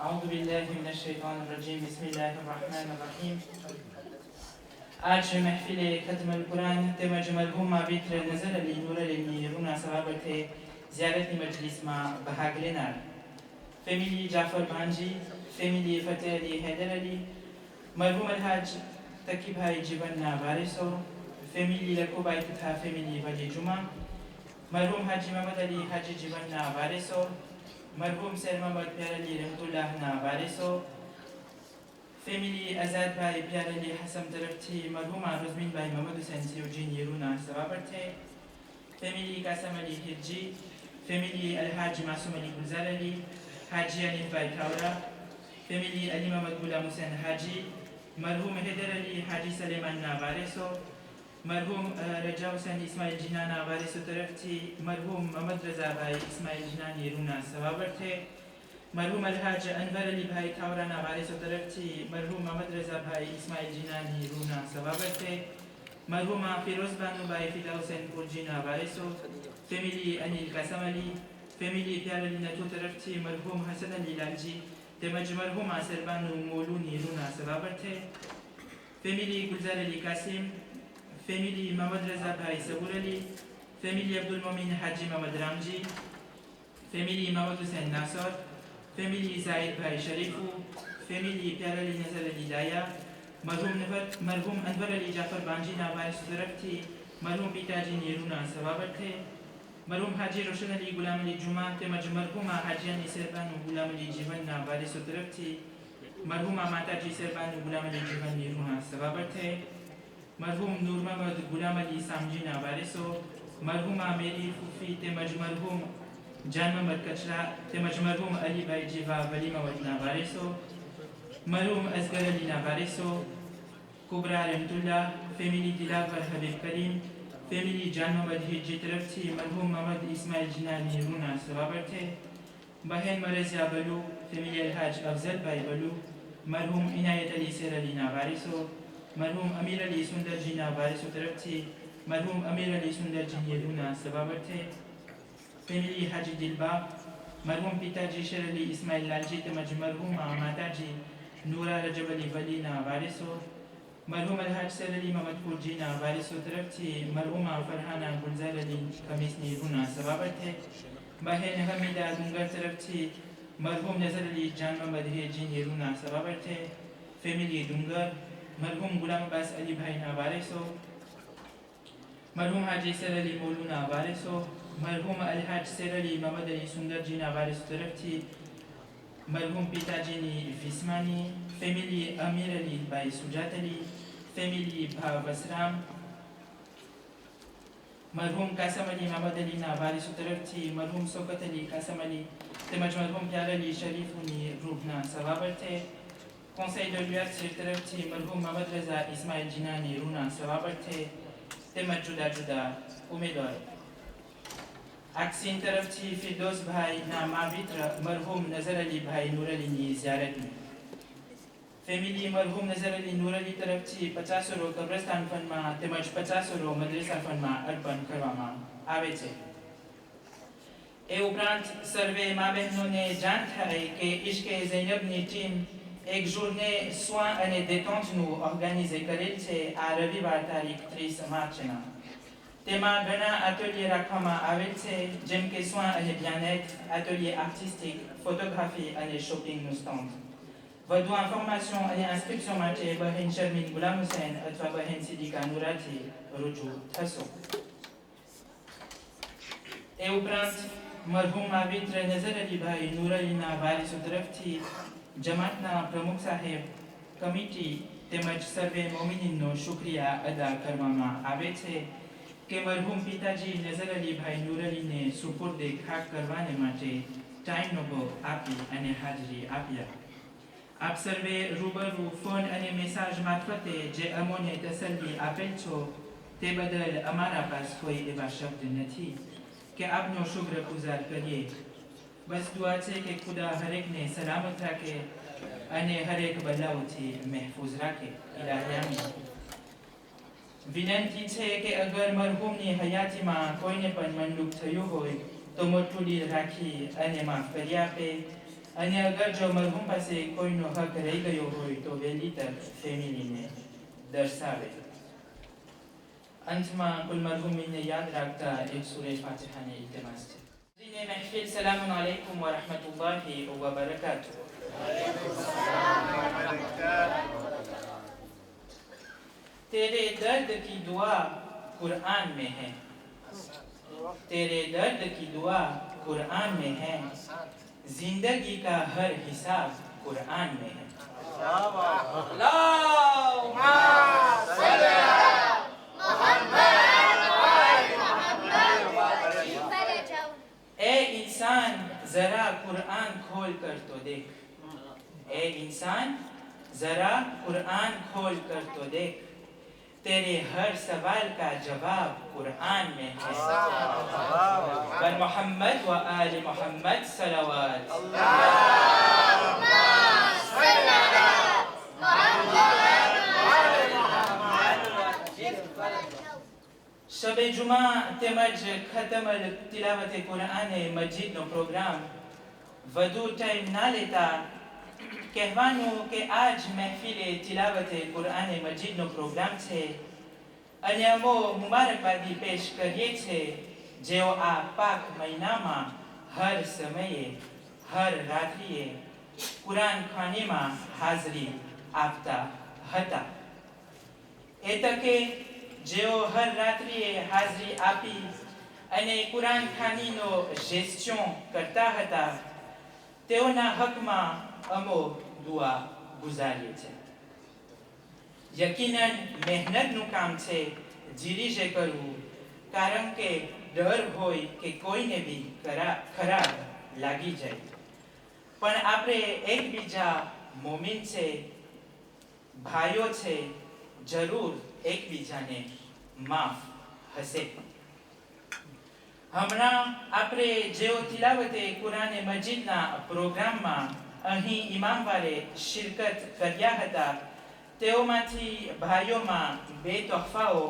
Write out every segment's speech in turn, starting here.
اعوذ باللہ من الشیطان الرجیم بسم اللہ الرحمن الرحیم. آج محفل ختم القرآن تمج مرحوم بیتر نظر علی نور علی رونا ثوابت زیارت مجلس ما بحاگ لینار فیملی جعفر بانجی، فیملی فتح علی حیدر علی، مرحوم الحاج تکی بھائی جیبن وارثو، فیملی لکوبائی تتھا فیملی ولی جمعہ، مرحوم حاجی محمد علی حاجی جیبن وارثو، مرحوم سیر محمد پیار علی رحمت اللہ وارثو، فیملی آزاد بھائی پیار علی حسن طرف تھی، مرحوم رزمین بھائی محمد حسین سیوجین یرونا ثوابت تھے، فیملی قاسم علی حجی، فیملی الحاج معصوم علی گلزار علی، حاجی علی بھائی کھاورا، فیملی علی محمد غلام حسین حاجی، مرحوم حیدر علی حاجی سلیمان وارثو، مرحوم رجا حسین اسماعیل جنانا وارثو طرف تھی، مرحوم محمد رضا بھائی اسماعیل جنانی رونا ثوابت تھے، مرحوم الحاج انور علی بھائی کھاورانا وارثو طرف تھی، مرحوم محمد رضا بھائی اسماعیل جنانی رونا ثوابت تھے، مرحوم فیروز بانو بھائی فدا حسین پورجینا وارثو، فیملی انیل قاسم علی، فیملی پیار علی نتو طرف تھی، مرحوم حسن علی لالجی تمج مرحوم آصر بانو مولونی رونا ثوابت تھے، فیملی گلزار علی قاسم، فیملی محمد رضا بھائی صبور علی، فیملی عبدالمومن حاجی محمد رامجی، فیملی محمد حسین ناصر، فیملی زاہد بھائی شریفو، فیملی پیار علی نظر علی دایا، مرحوم انور علی جعفر بانجی وارث طرف تھی، مرحوم پیتا جی نیرونا ثوابت تھے، مرحوم حاجی روشن علی غلام علی جمعہ تمج مرحوم حاجی علی سربانو غلام علی جیون وارث طرف تھی، مرحوم ماتا جی سربانو غلام علی جیون نیرونا ثوابت تھے، مرحوم نور محمد غلام علی سامجینا وارثو، مرحوم میری پھوپھی تمج مرحوم جان محمد کچرا تمج مرحوم علی بھائی جیوا ولی محمد وارثو، مرحوم اصغر علی وارثو، کبرا رحمت اللہ، فیملی دلاور حبیب کریم، فیملی جان محمد حجی طرف تھی، مرحوم محمد اسماعیل جنانی رونا ثوابت تھے، بہن مرزیا بلو، فیملی الحاج افضل بھائی بلو، مرحوم عنایت علی سیر علی وارثو، مرحوم امیر علی سندر جی وارثو طرف تھی، مرحوم امیر علی سندر جی رونا ثوابت تھے، فیملی حاجی دلبا، مرحوم پیتا جی شیر علی اسماعیل لالجی تمج مرحوم ماتا جی نورا رجب علی ولی وارثو، مرحوم الحاج سیر علی محمد پورجی وارثو طرف تھی، مرحوم فرحانہ گلزار علی کمیسنی رونا ثوابت تھے، بہن حمیدہ دنگر طرف تھی، مرحوم نظر علی جان محمد حجی رونا ثوابت تھے، فیملی دنگر، مرحوم غلام عباس علی بھائی وارثو، مرحوم حاجی سیر علی مولونا وارثو، مرحوم الحاج سیر علی محمد علی سندر جی وارث طرف تھی، مرحوم پیتا جی فیسمانی، فیملی امیر علی بھائی سجات علی، فیملی بھا بسرام، مرحوم قاسم علی محمد علی وارث طرف تھی، مرحوم سوکت علی قاسم علی تمج مرحوم پیار علی شریفونی روحنا ثوابت تھے، conseil de l'URC طرف تھی، مرحوم محمد رضا اسماعیل جنانی رونا ثوابت تھے، تمج جدا جدا امیدوار اکسین طرف تھی، فردوس بھائی مابیتر مرحوم نظر علی بھائی نور علی زیارت میں، فیملی مرحوم نظر علی نور علی طرف تھی 50 رو قبرستان فنما تمج 50 رو مدرسہ فنما ارپن કરવામાં આવે છે. એ ઉપરાંત સર્વે મા બહેનોને જાણ થાય કે ઇશ્કે ઝૈનબની ટીમ એક જોurnée soins અને détente-નું ઓર્ગેનાઇઝ કરેલ છે આ રવિવાર તારીખ 30 માર્ચના. તેમાં ઘણા atelier રાખવામાં આવેલ છે જેમ કે soins અને bien-être, atelier artistique, photographie અને shoppingનું સ્ટોન્ડ. વધુ ઇન્ફોર્મેશન અને ઇન્સ્ક્રિપ્શન માટે બહેન શર્મિન ગુલામ હુસૈન અથવા બહેન સિદ્દીકા નુરાથી રજૂ થશો. એ ઉપરાંત મરહૂમ આબિદ નઝર અલીભાઈ નૂર અલીના વારિસો તરફથી જમાતના પ્રમુખ સાહેબ કમિટી તેમજ સર્વે મોમિનીનનો શુક્રિયા અદા કરવામાં આવે છે કે મરહૂમ પિતાજી નઝર અલીભાઈ નૂર અલીને સુપુર્દે ખાક કરવાને માટે ટાઈમનો ભોગ આપી અને હાજરી આપ્યા. આપ સર્વે રૂબરૂ ફોન અને મેસેજ મારફતે જે અમોને તસલ્લી આપેલ છો તે બદલ અમારા પાસ કોઈ એવા શબ્દ નથી કે આપનો શુભ્ર ગુજાર કરીએ. બસ દુઆ છે કે ખુદા હરેકને સલામત રાખે અને હરેક બલાઓથી મહેફૂઝ રાખે. ઇલાહી. વિનંતી છે કે અગર મરહૂમની હયાતીમાં કોઈને પણ મનદુખ થયું હોય તો મોટું દિલ રાખી અને માફ કરી આપે અને અગર જો મરહુમ પાસે કોઈનો હક રહી ગયો હોય તો વહેલી તક ફેમિલીને દર્શાવે. અંતમાં કુલ મરહુમીને યાદ રાખતા એક સૂરે ફાતિહાને ઇલ્તિમાસ છે. महफिल सलामुन अलैकुम व रहमतुल्लाहि व बरकातुहू. तेरे दर्द की दुआ कुरान में है, तेरे दर्द की दुआ कुरान में है, जिंदगी का हर हिसाब कुरान में है. ए इंसान जरा कुरान खोल कर तो देख, ए इंसान जरा कुरान खोल कर तो देख, तेरे हर सवाल का जवाब कुरान में है. बर मोहम्मद व आले मोहम्मद सलावत. शबे जुमा તેમજ ખતમ તિલાવતે કુરાને મજીદનો પ્રોગ્રામ વધુ ટાઈમ ના લેતા કહેવાનું કે આજ મહેફિલે તિલાવતે કુરાને મજીદનો પ્રોગ્રામ છે અને અમો મુબારકબાદી પેશ કરીએ છીએ જેઓ આ પાક મહિનામાં હર સમયે હર રાત્રિએ કુરાન ખાનીમાં હાજરી આપતા હતા. એ તકે જેઓ હર રાત્રિએ હાજરી આપી અને કુરાન ખાનીનો જેસ્ટ્યોન કરતા હતા તેઓના હકમાં અમો દુઆ ગુજારીએ છે. યકીનન મહેનતનું કામ છે ધીરીજે કરવું, કારણ કે ડર હોય કે કોઈને બી ખરાબ લાગી જાય. પણ આપણે એકબીજા મોમીન છે, ભાઈઓ છે, જરૂર એકબીજાને માફ હશે. હમણાં આપણે જેઓ તિલાવતે કુરાને મજીદના પ્રોગ્રામમાં અહીં ઇમામવારે શિરકત કર્યા હતા તેઓમાંથી ભાઈઓમાં 2 તોહફાઓ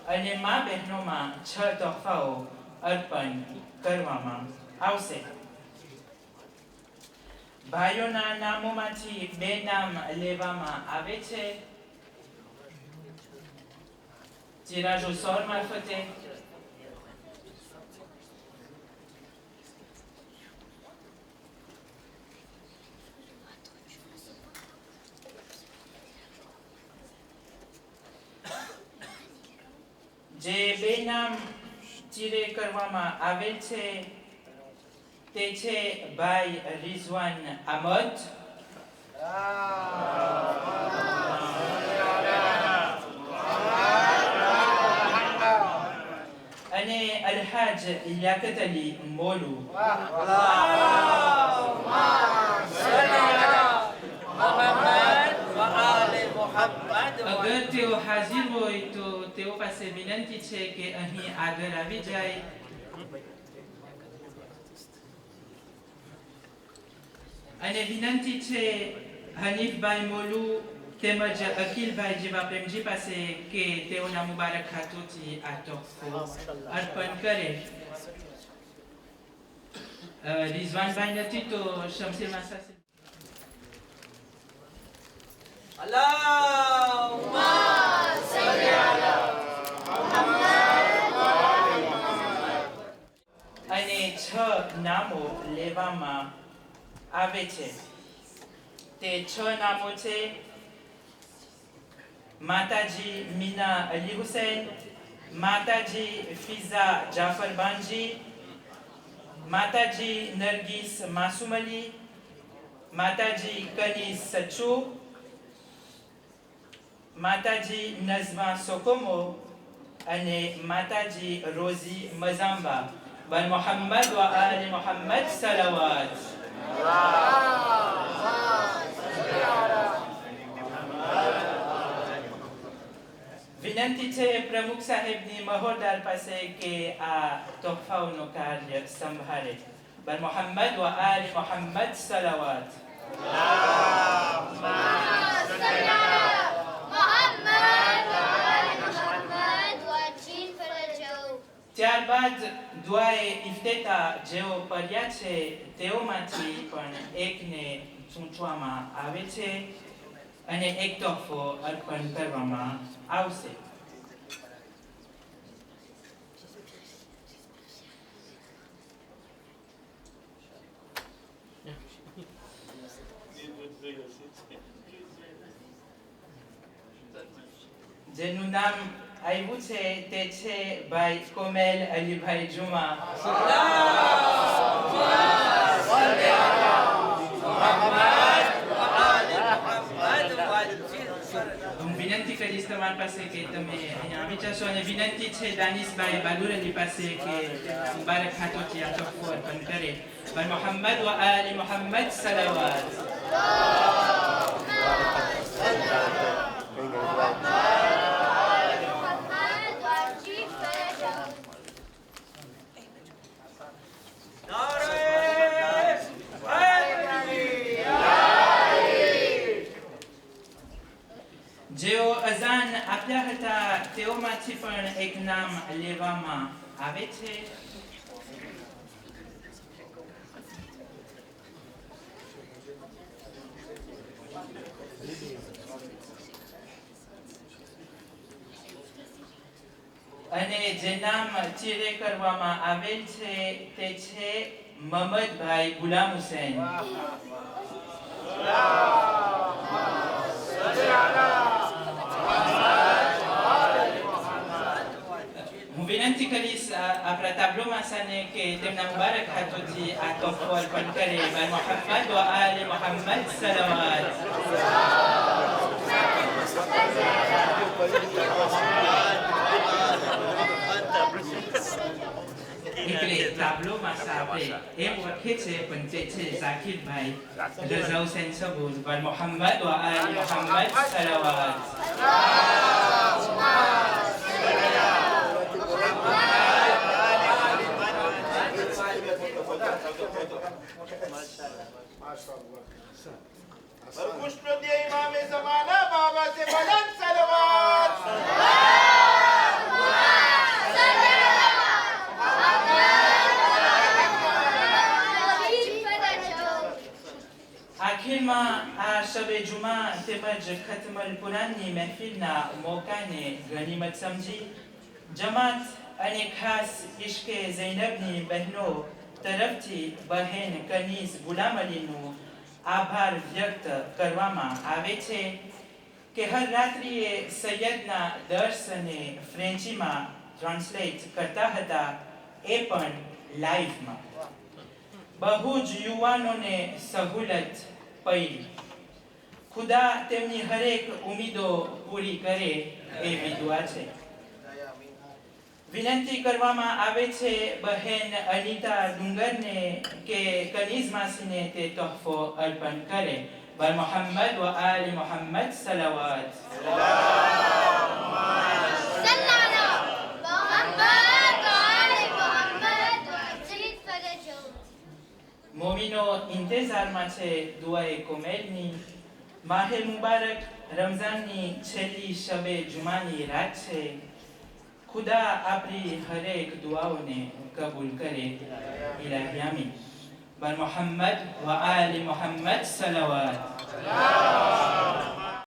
અને મા બહેનોમાં 6 તોહફાઓ અર્પણ કરવામાં આવશે. ભાઈઓના નામોમાંથી 2 નામ લેવામાં આવે છે. tirage au sort મારફતે જે 2 નામ ચીરે કરવામાં આવેલ છે તે છે ભાઈ રિઝવાન અહમદ અને અલહાજ લિયાકત અલી મોલુ. અગર તેઓ હાજર હોય તો તેઓ પાસે વિનંતી છે કે અહીં આગળ આવી જાય. અને વિનંતી છે હનીફભાઈ મોલુ તેમજ અકિલભાઈ જેવા પ્રેમજી પાસે કે તેઓના મુબારક હાથોથી આ તોહફો અર્પણ કરે. રિઝવાનભાઈ નથી તો શમશીર માસા અને 6 નામો લેવામાં આવે છે. તે 6 નામો છે માતાજી મીના અલી હુસૈન, માતાજી ફિઝા જાફર બાંજી, માતાજી નરગીસ માસૂમ અલી, માતાજી કનીસ સચ્ચુ, માતાજી નઝમા સોકોમો અને માતાજી રોઝી મઝાંબા. બર મોહમ્મદ વ આલે મોહમ્મદ સલાવત. વિનંતી છે પ્રમુખ સાહેબની મહોરદાર પાસે કે આ તોહફાઓનું કાર્ય સંભાળે. બર મોહમ્મદ વ આલે મોહમ્મદ સલાવત. ત્યારબાદ ત્યારબાદ દુઆએ ઇફ્તેતા જેઓ પડ્યા છે તેઓમાંથી પણ એકને ચૂંટવામાં આવે છે અને એક તોહફો અર્પણ કરવામાં આવશે. જેનું નામ આવ્યું છે તે છે ભાઈ કોમેલ અલીભાઈ જુમા. હું વિનંતી કરીશ તમારી પાસે કે તમે અહીંયા આવી જશો અને વિનંતી છે દાનિશભાઈ બાલુર અલી પાસે કે મુબારક હાથોથી આ તોહફો અર્પણ કરે. ભાઈ મોહમ્મદ વ આલી મોહમ્મદ સલાવત. જેઓ અઝાન આપ્યા હતા તેઓમાંથી પણ એક નામ લેવામાં આવે છે. અને જે નામ ચીરે કરવામાં આવેલ છે તે છે મહમદભાઈ ગુલામ હુસૈન. હું વિનંતી કરીશ આપણા તાબલો માસાને કે તેમના મુબારક હાથોથી આ તોહફો અર્પણ કરે. ભાઈ મોહમ્મદ વ આલે મોહમ્મદ સલાવત. એટલે તાબલો માસા આપણે એમ ઓળખે છે પણ તે છે ઝાકીરભાઈ રઝા હુસૈન સબૂર. ભાઈ મોહમ્મદ વ આલે મોહમ્મદ સલાવત. આખિરમાં આ શબે જુમા તેમજ ખતમલ કુરાનની મહેફિલના મોકાને ગનીમત સમજી જમાત અને ખાસ ઇશ્કે ઝૈનબની બહેનો તરફથી બહેન કનીઝ ગુલામ અલીનું આભાર વ્યક્ત કરવામાં આવે છે કે હર રાત્રિએ સૈયદના દર્શને ફ્રેન્ચીમાં ટ્રાન્સલેટ કરતા હતા, એ પણ લાઈવમાં. બહુ જ યુવાનોને સહુલત પડી. ખુદા તેમની હરેક ઉમીદો પૂરી કરે એવી દુઆ છે. વિનંતી કરવામાં આવે છે બહેન અનિતા ડુંગરને કે કનીઝ માસીને તે તોહફો અર્પણ કરે. ભાઈ મોહમ્મદ વ આલી મોહમ્મદ સલાવત. મોમિનો ઇંતેઝારમાં છે દુઆએ કોમેલની. માહે મુબારક રમઝાનની છેલ્લી શબે જુમાની રાત છે. ખુદા આપણી હરેક દુઆઓને કબૂલ કરે. ઇલાહી આમીન. ભાઈ મોહમ્મદ વ આલી મોહમ્મદ સલાવત.